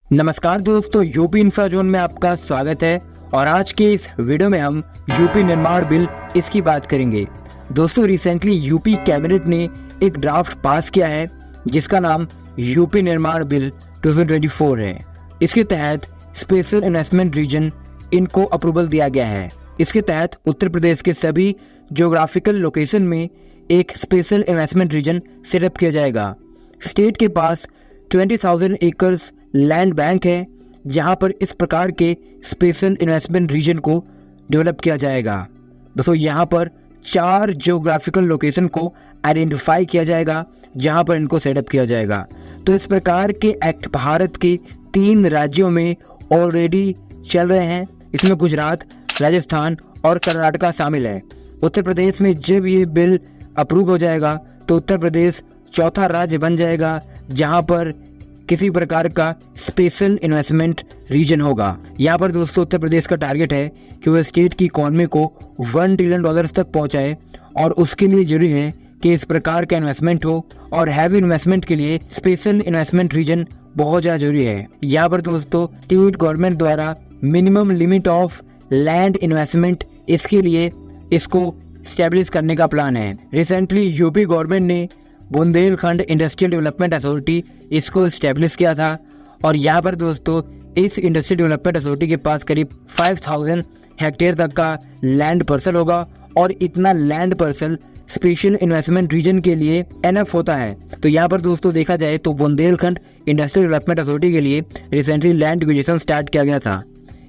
नमस्कार दोस्तों, UP infra zone में आपका स्वागत है। और आज के इस वीडियो में हम यूपी निर्माण बिल इसकी बात करेंगे। दोस्तों, रिसेंटली यूपी कैबिनेट ने एक ड्राफ्ट पास किया है जिसका नाम यूपी निर्माण बिल 2024 है। इसके तहत स्पेशल इन्वेस्टमेंट रीजन इनको अप्रूवल दिया गया है। इसके तहत उत्तर प्रदेश के सभी ज्योग्राफिकल लोकेशन में एक स्पेशल इन्वेस्टमेंट रीजन सेटअप किया जाएगा। स्टेट के पास 20,000 एकर्स लैंड बैंक है जहां पर इस प्रकार के स्पेशल इन्वेस्टमेंट रीजन को डेवलप किया जाएगा। दोस्तों, यहां पर 4 ज्योग्राफिकल लोकेशन को आइडेंटिफाई किया जाएगा जहां पर इनको सेटअप किया जाएगा। तो इस प्रकार के एक्ट भारत के 3 राज्यों में ऑलरेडी चल रहे हैं। इसमें गुजरात, राजस्थान और कर्नाटका शामिल है। उत्तर प्रदेश में जब ये बिल अप्रूव हो जाएगा तो उत्तर प्रदेश चौथा राज्य बन जाएगा जहां पर किसी प्रकार का स्पेशल इन्वेस्टमेंट रीजन होगा। यहाँ पर दोस्तों उत्तर प्रदेश का टारगेट है कि वह स्टेट की इकोनॉमी को $1 ट्रिलियन तक पहुंचाए, और उसके लिए जरूरी है कि इस प्रकार का इन्वेस्टमेंट हो, और हैवी इन्वेस्टमेंट के लिए स्पेशल इन्वेस्टमेंट रीजन बहुत ज़्यादा जरूरी है। यहाँ पर दोस्तों स्टेट गवर्नमेंट द्वारा minimum limit of land investment इसके लिए इसको स्टैब्लिश करने का प्लान है। रिसेंटली यूपी गवर्नमेंट ने बुंदेलखंड इंडस्ट्रियल डेवलपमेंट अथॉरिटी इसको स्टैब्लिश किया था, और यहाँ पर दोस्तों इस इंडस्ट्रियल डेवलपमेंट अथॉरिटी के पास करीब 5,000 हेक्टेयर तक का लैंड पार्सल होगा, और इतना land parcel special investment region के लिए एनफ होता है। तो यहाँ पर दोस्तों देखा जाए तो बुंदेलखंड इंडस्ट्रियल डेवलपमेंट अथॉरिटी के लिए रिसेंटली लैंड एक्विजिशन स्टार्ट किया गया था।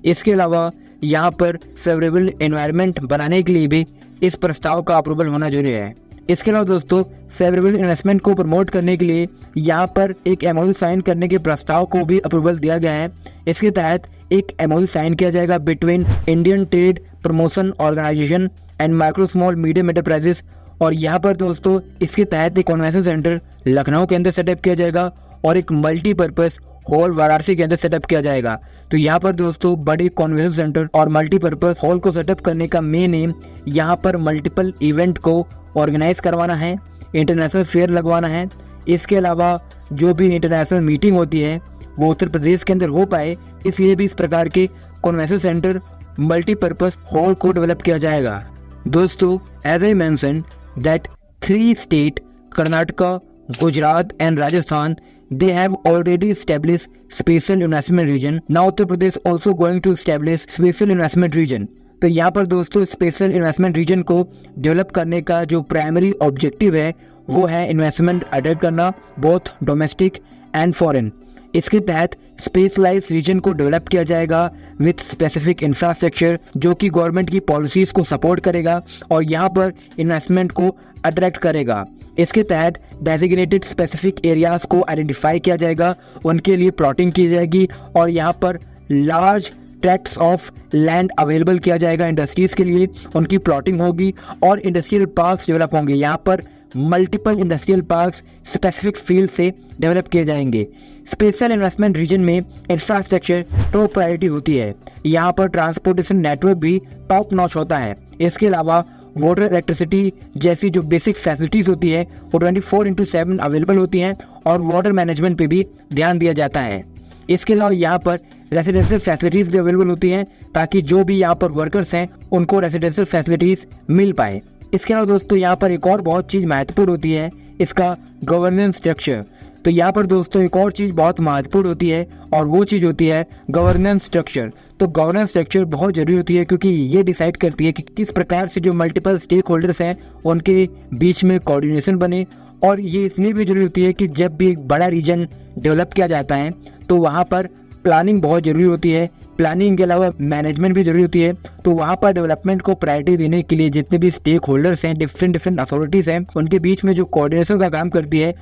इसके अलावा यहाँ पर फेवरेबल एनवायरनमेंट बनाने के लिए भी इस प्रस्ताव का अप्रूवल होना जरूरी है। इसके अलावा दोस्तों फेवरेबल इन्वेस्टमेंट को प्रमोट करने के लिए यहाँ पर एक एमओयू साइन करने के प्रस्ताव को भी अप्रूवल दिया गया है। इसके तहत एक एमओयू साइन किया जाएगा between Indian trade promotion organisation and micro small medium enterprises, और यहाँ पर दोस्तों इसके तहत एक कन्वेंशन सेंटर लखनऊ के अंदर सेटअप किया जाएगा और एक मल्टीपर्पज हॉल वाराणसी के अंदर सेटअप किया जाएगा। तो यहाँ पर दोस्तों बड़े कन्वेंशन सेंटर और मल्टीपर्पज हॉल को सेटअप करने का मेन एम यहाँ पर मल्टीपल इवेंट को ऑर्गेनाइज करवाना है, इंटरनेशनल फेयर लगवाना है। इसके अलावा जो भी इंटरनेशनल मीटिंग होती है वो उत्तर प्रदेश के अंदर हो पाए, इसलिए भी इस प्रकार के कन्वेंशन सेंटर मल्टीपर्पज हॉल को डेवलप किया जाएगा। दोस्तों, as I mention that 3 state Karnataka, Gujarat and Rajasthan they have already established special investment region. Now Uttar Pradesh also going to establish special investment region. तो यहाँ पर दोस्तों स्पेशल इन्वेस्टमेंट रीजन को develop करने का जो प्राइमरी ऑब्जेक्टिव है वो है इन्वेस्टमेंट अट्रैक्ट करना, बोथ डोमेस्टिक एंड फॉरेन। इसके तहत स्पेशलाइज रीजन को डेवलप किया जाएगा विथ स्पेसिफिक इंफ्रास्ट्रक्चर जो कि गवर्नमेंट की पॉलिसीज को सपोर्ट करेगा और यहाँ पर इन्वेस्टमेंट को अट्रैक्ट करेगा। इसके तहत डेजिग्नेटेड स्पेसिफिक एरियाज को आइडेंटिफाई किया जाएगा, उनके लिए प्लॉटिंग की जाएगी, और यहाँ पर large tracts of land available किया जाएगा इंडस्ट्रीज के लिए, उनकी प्लॉटिंग होगी और इंडस्ट्रियल पार्क्स डेवलप होंगे। यहाँ पर multiple industrial parks specific field से डेवलप किए जाएंगे। स्पेशल इन्वेस्टमेंट रीजन में इंफ्रास्ट्रक्चर टॉप प्रायोरिटी होती है। यहाँ पर ट्रांसपोर्टेशन नेटवर्क भी टॉप नॉच होता है। इसके अलावा वाटर, इलेक्ट्रिसिटी जैसी जो बेसिक फैसिलिटीज होती है वो 24/7 अवेलेबल होती हैं, और वाटर मैनेजमेंट पे भी ध्यान दिया जाता है। इसके अलावा यहाँ पर रेसिडेंशियल फैसिलिटीज भी अवेलेबल होती हैं ताकि जो भी यहाँ पर वर्कर्स हैं उनको रेसिडेंशियल फैसिलिटीज मिल पाए। इसके अलावा दोस्तों यहाँ पर एक और बहुत चीज़ महत्वपूर्ण होती है, इसका गवर्नेंस स्ट्रक्चर। तो यहाँ पर दोस्तों एक और चीज़ बहुत महत्वपूर्ण होती है और वो चीज़ होती है गवर्नेंस स्ट्रक्चर। तो गवर्नेंस स्ट्रक्चर बहुत जरूरी होती है क्योंकि ये डिसाइड करती है कि किस प्रकार से जो मल्टीपल स्टेक होल्डर्स हैं उनके बीच में कोऑर्डिनेशन बने, और ये इसलिए भी जरूरी होती है कि जब भी एक बड़ा रीजन डेवलप किया जाता है तो वहाँ पर प्लानिंग बहुत जरूरी होती है। प्लानिंग के अलावा मैनेजमेंट भी जरूरी होती है। तो वहाँ पर डेवलपमेंट को प्रायोरिटी देने के लिए जितने भी स्टेक होल्डर्स हैं, डिफरेंट अथॉरिटीज़ हैं, उनके बीच में जो कोऑर्डिनेशन का काम करती है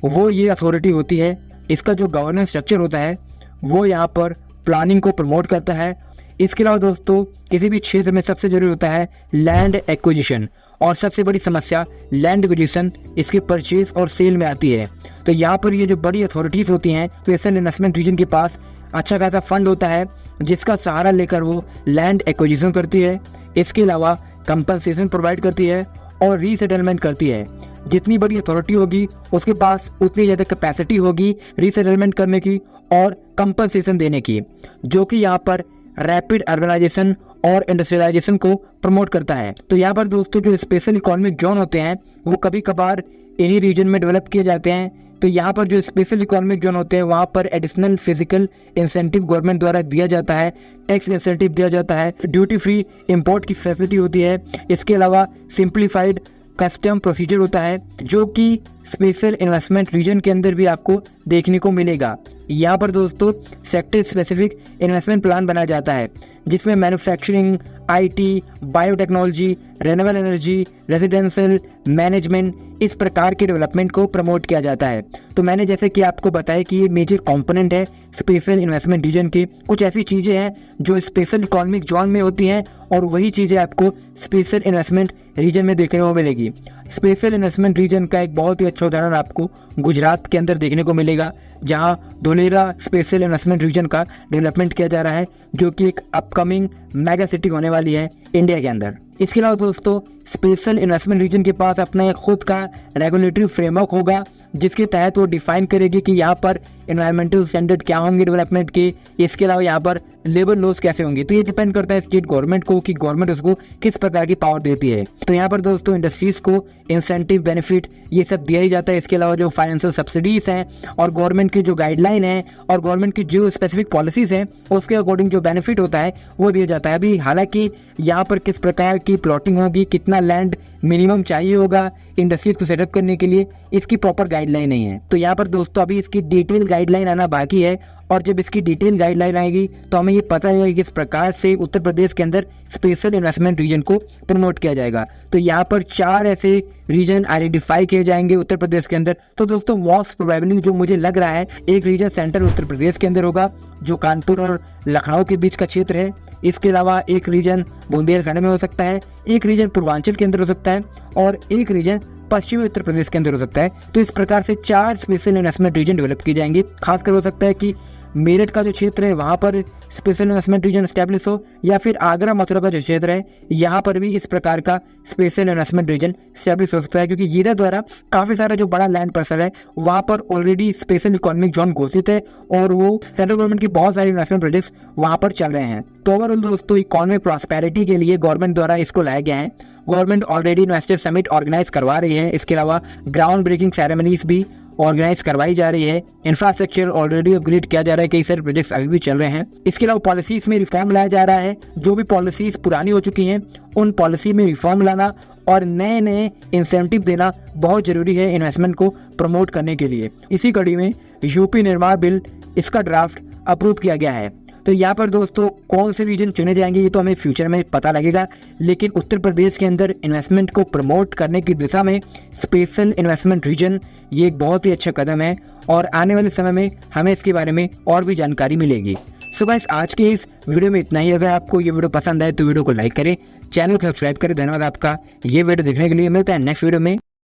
वो ये अथॉरिटी होती है। इसका जो गवर्नेंस स्ट्रक्चर होता है वो यहाँ पर प्लानिंग को प्रमोट करता है। इसके अलावा दोस्तों किसी भी क्षेत्र में सबसे जरूरी होता है लैंड एक्विजिशन, और सबसे बड़ी समस्या लैंड एक्विजिशन इसके परचेज और सेल में आती है। तो यहाँ पर ये जो बड़ी अथॉरिटीज़ होती हैं, स्पेशल इन्वेस्टमेंट रीजन के पास अच्छा खासा फंड होता है जिसका सहारा लेकर वो लैंड एक्विजिशन करती है। इसके अलावा कंपनसेशन प्रोवाइड करती है और रीसेटलमेंट करती है। जितनी बड़ी अथॉरिटी होगी उसके पास उतनी ज़्यादा कैपेसिटी होगी रीसेटलमेंट करने की और कंपनसेशन देने की, जो कि यहाँ पर रैपिड अर्बनाइजेशन और इंडस्ट्रियलाइजेशन को प्रमोट करता है। तो यहाँ पर दोस्तों जो स्पेशल इकोनॉमिक जोन होते हैं वो कभी कभार इन्हीं रीजन में डेवलप किए जाते हैं। तो यहाँ पर जो स्पेशल इकोनॉमिक जोन होते हैं वहाँ पर एडिशनल फिजिकल इंसेंटिव गवर्नमेंट द्वारा दिया जाता है, टैक्स इंसेंटिव दिया जाता है, ड्यूटी फ्री इंपोर्ट की फैसिलिटी होती है। इसके अलावा सिंप्लीफाइड कस्टम प्रोसीजर होता है, जो कि स्पेशल इन्वेस्टमेंट रीजन के अंदर भी आपको देखने को मिलेगा। यहाँ पर दोस्तों सेक्टर स्पेसिफिक इन्वेस्टमेंट प्लान बनाया जाता है, जिसमें manufacturing, IT, biotechnology, renewable energy, residential management, इस प्रकार के डेवलपमेंट को प्रमोट किया जाता है। तो मैंने जैसे कि आपको बताया कि ये मेजर कंपोनेंट है स्पेशल इन्वेस्टमेंट रीजन की। कुछ ऐसी चीज़ें हैं जो स्पेशल इकोनॉमिक जोन में होती हैं और वही चीज़ें आपको स्पेशल इन्वेस्टमेंट रीजन में देखने को मिलेगी। स्पेशल इन्वेस्टमेंट रीजन का एक बहुत ही अच्छा उदाहरण आपको गुजरात के अंदर देखने को मिलेगा, जहां धोलेरा स्पेशल इन्वेस्टमेंट रीजन का डेवलपमेंट किया जा रहा है, जो कि एक अपकमिंग मेगा सिटी होने वाली है इंडिया के अंदर। इसके अलावा दोस्तों स्पेशल इन्वेस्टमेंट रीजन के पास अपना एक खुद का रेगुलेटरी फ्रेमवर्क होगा, जिसके तहत वो डिफाइन करेगी कि यहाँ पर एनवायरमेंटल स्टैंडर्ड क्या होंगे डेवलपमेंट के। इसके अलावा यहाँ पर लेबर लॉज कैसे होंगे। तो ये डिपेंड करता है स्टेट गवर्नमेंट को कि गवर्नमेंट उसको किस प्रकार की पावर देती है। तो यहाँ पर दोस्तों इंडस्ट्रीज को इंसेंटिव, बेनिफिट ये सब दिया ही जाता है। इसके अलावा जो फाइनेंशियल सब्सिडीज हैं और गवर्नमेंट की जो गाइडलाइन है और गवर्नमेंट की जो स्पेसिफिक पॉलिसीज हैं उसके अकॉर्डिंग जो बेनिफिट होता है वो दिया जाता है। अभी हालांकि यहाँ पर किस प्रकार की प्लॉटिंग होगी, कितना लैंड मिनिमम चाहिए होगा इंडस्ट्रीज को सेटअप करने के लिए, इसकी प्रॉपर गाइडलाइन नहीं है। तो यहाँ पर दोस्तों अभी इसकी डिटेल गाइडलाइन आना बाकी है, और जब इसकी डिटेल गाइडलाइन आएगी तो हमें ये पता लगेगा कि किस प्रकार से उत्तर प्रदेश के अंदर स्पेशल इन्वेस्टमेंट रीजन को प्रमोट किया जाएगा। तो यहाँ पर 4 ऐसे रीजन आइडेंटिफाई किए जाएंगे उत्तर प्रदेश के अंदर। तो दोस्तों मोस्ट प्रोबेबली जो मुझे लग रहा है, एक रीजन सेंट्रल उत्तर प्रदेश के अंदर होगा जो कानपुर और लखनऊ के बीच का क्षेत्र है। इसके अलावा एक रीजन बुंदेलखंड में हो सकता है, एक रीजन पूर्वांचल के अंदर हो सकता है और एक रीजन पश्चिमी उत्तर प्रदेश के अंदर हो सकता है। तो इस प्रकार से 4 स्पेशल इन्वेस्टमेंट रीजन डेवलप किए जाएंगे। खासकर हो सकता है कि मेरठ का जो क्षेत्र है वहाँ पर स्पेशल इन्वेस्टमेंट रीजन स्टैब्लिश हो, या फिर आगरा मथुरा का जो क्षेत्र है यहाँ पर भी इस प्रकार का स्पेशल इन्वेस्टमेंट रीजन स्टैब्लिश हो सकता है, क्योंकि ये द्वारा काफी सारा जो बड़ा लैंड पार्सल है वहाँ पर ऑलरेडी स्पेशल इकोनॉमिक जोन घोषित है और वो सेंट्रल गवर्नमेंट की बहुत सारी इन्वेस्टमेंट प्रोजेक्ट्स वहाँ पर चल रहे हैं। तो ओवरऑल दोस्तों इकोनॉमिक प्रॉस्पेरिटी के लिए गवर्नमेंट द्वारा इसको लाया गया है। Government already investor summit organise करवा रही है। इसके अलावा ग्राउंड ब्रेकिंग सेरेमनीज भी ऑर्गेनाइज करवाई जा रही है। इंफ्रास्ट्रक्चर ऑलरेडी अपग्रेड किया जा रहा है, कई सारे प्रोजेक्ट्स अभी भी चल रहे हैं। इसके अलावा पॉलिसीज में रिफॉर्म लाया जा रहा है। जो भी पॉलिसीज पुरानी हो चुकी हैं उन पॉलिसी में रिफॉर्म लाना और नए नए इंसेंटिव देना बहुत जरूरी है इन्वेस्टमेंट को प्रमोट करने के लिए। इसी कड़ी में यूपी निर्माण बिल, इसका ड्राफ्ट अप्रूव किया गया है। तो यहाँ पर दोस्तों कौन से रीजन चुने जाएंगे ये तो हमें फ्यूचर में पता लगेगा, लेकिन उत्तर प्रदेश के अंदर इन्वेस्टमेंट को प्रमोट करने की दिशा में स्पेशल इन्वेस्टमेंट रीजन ये एक बहुत ही अच्छा कदम है और आने वाले समय में हमें इसके बारे में और भी जानकारी मिलेगी। सो गाइस आज के इस वीडियो में इतना ही। अगर आपको ये वीडियो पसंद आए तो वीडियो को लाइक करें, चैनल को सब्सक्राइब करें। धन्यवाद आपका ये वीडियो देखने के लिए। मिलता है नेक्स्ट वीडियो में।